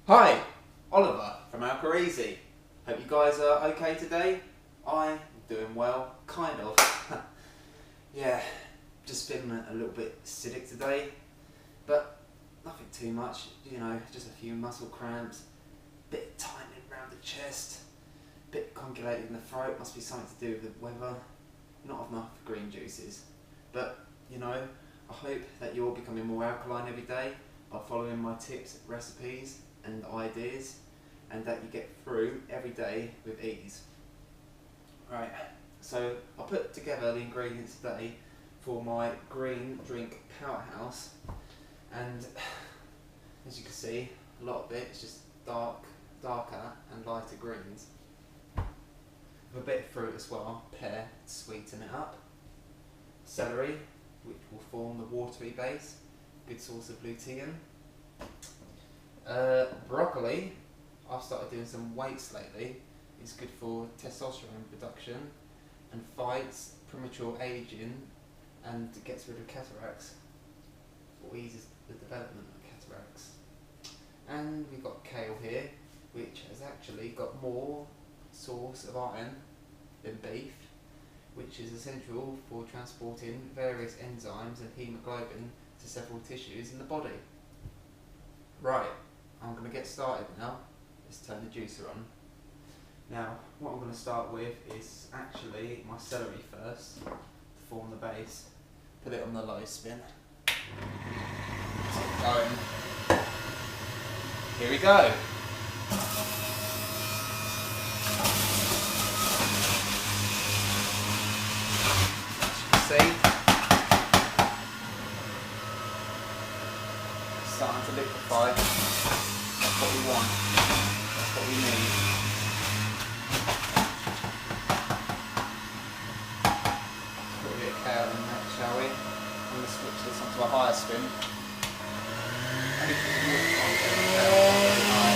Hi, Oliver from Alcareezy. Hope you guys are okay today. I'm doing well, kind of. Yeah, just feeling a little bit acidic today, but nothing too much, just a few muscle cramps, bit of tightening around the chest, bit congelated in the throat, must be something to do with the weather, not enough green juices. But, I hope that you're becoming more alkaline every day by following my tips, recipes and ideas, and that you get through every day with ease. Right, so I put together the ingredients today for my green drink powerhouse, and as you can see, a lot of it is just darker and lighter greens, with a bit of fruit as well, pear to sweeten it up, celery, which will form the watery base, good source of lutein. Broccoli, I've started doing some weights lately. It's good for testosterone production and fights premature aging and gets rid of cataracts, or eases the development of cataracts. And we've got kale here, which has actually got more source of iron than beef, which is essential for transporting various enzymes and hemoglobin to several tissues in the body. Right, I'm going to get started now. Let's turn the juicer on. Now, what I'm going to start with is actually my celery first, to form the base. Put it on the low spin. Keep going. Here we go. As you can see, it's starting to liquefy. That's what we want. That's what we need. Put a bit of kale in that, shall we? I'm going to switch this onto a higher spin. Only put the water content on kale, not very high.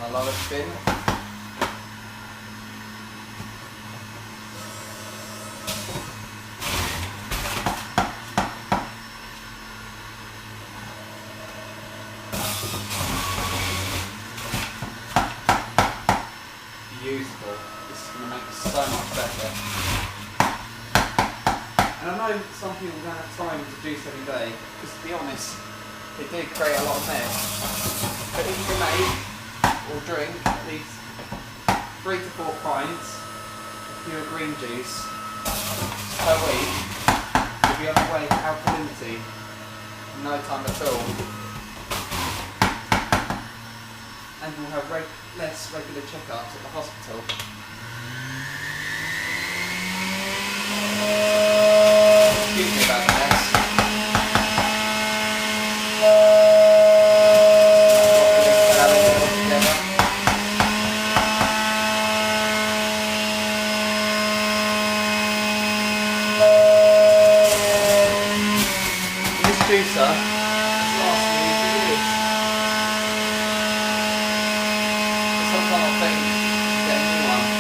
A lot of spin. Beautiful. This is going to make it so much better. And I know some people don't have time to juice every day, because to be honest, they do create a lot of mess. But if you can make or drink at least 3 to 4 pints of pure green juice per week, you'll be on the way to alkalinity in no time at all. And we'll have less regular checkups at the hospital. Excuse me about the mess. Juicer has lasted me for years. Sometimes I think get a new one.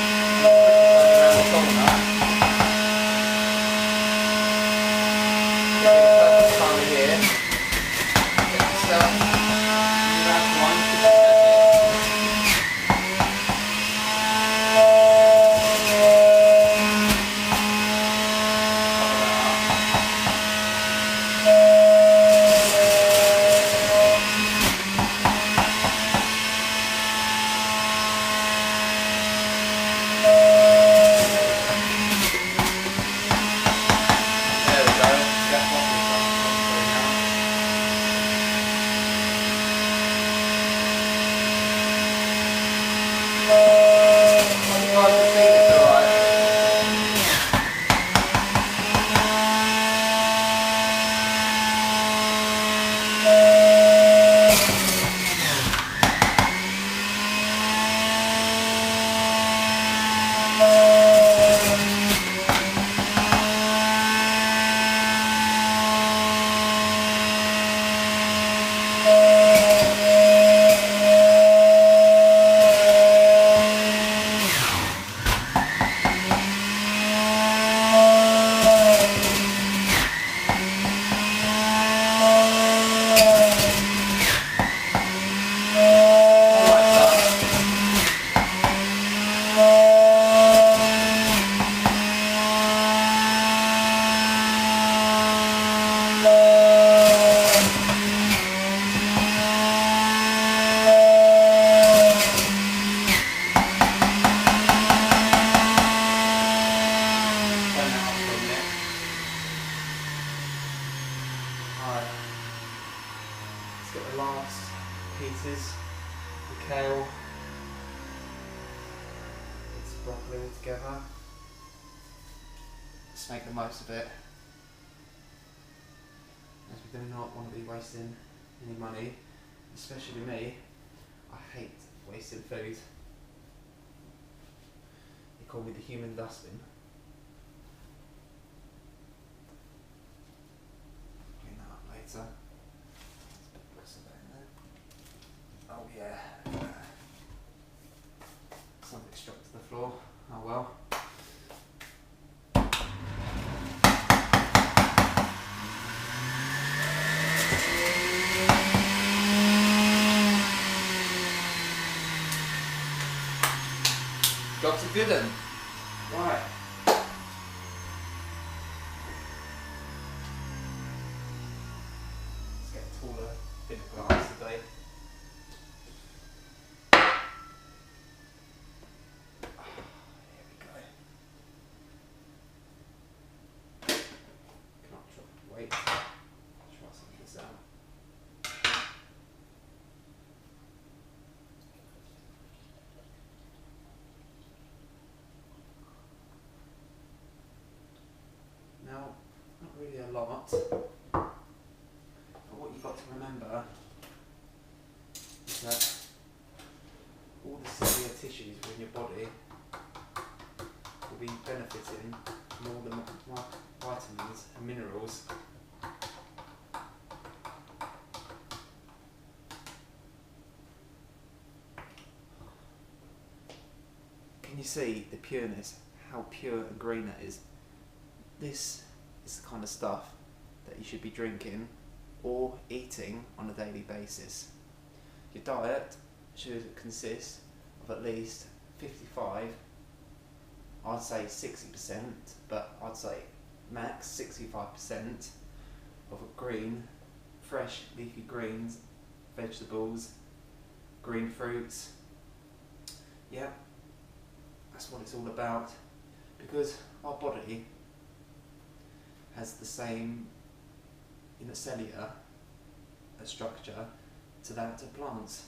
broccoli all together. Let's make the most of it, as we do not want to be wasting any money, especially me. I hate wasting food. They call me the human dustbin. Clean that up later. Let's put the rest of that in there. Oh yeah. Something struck to the floor. Oh well. Job's a good one. Right. Let's get a taller bit of glass today. Here we go. Can't wait. Try some of this out. Now, not really a lot, but what you've got to remember is that all the cellular tissues within your body will be benefiting from all the vitamins and minerals Can you see the pureness, how pure and green that is? This is the kind of stuff that you should be drinking or eating on a daily basis. Your diet should consist of at least 55, I'd say 60%, but I'd say max 65% of green, fresh leafy greens, vegetables, green fruits. Yeah, that's what it's all about, because our body has the same cellular structure to that of plants.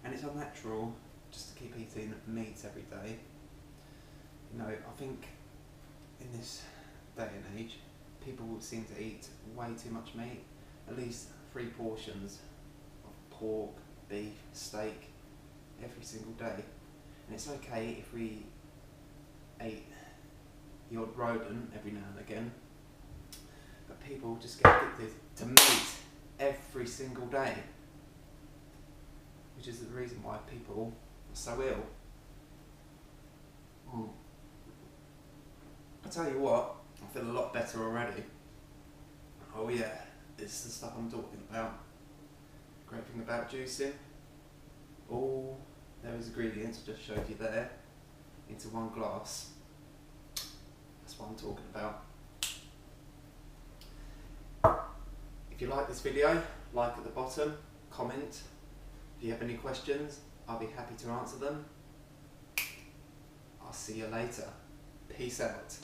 And it's unnatural just to keep eating meat every day. You know, I think in this day and age, people seem to eat way too much meat, at least 3 portions of pork, beef, steak every single day. And it's okay if we ate the odd rodent every now and again, but people just get addicted to meat every single day, which is the reason why people are so ill. I tell you what, I feel a lot better already. Oh yeah, this is the stuff I'm talking about. Great thing about juicing, all those ingredients I just showed you there into one glass. That's what I'm talking about. If you like this video, like at the bottom, comment. If you have any questions, I'll be happy to answer them. I'll see you later. Peace out.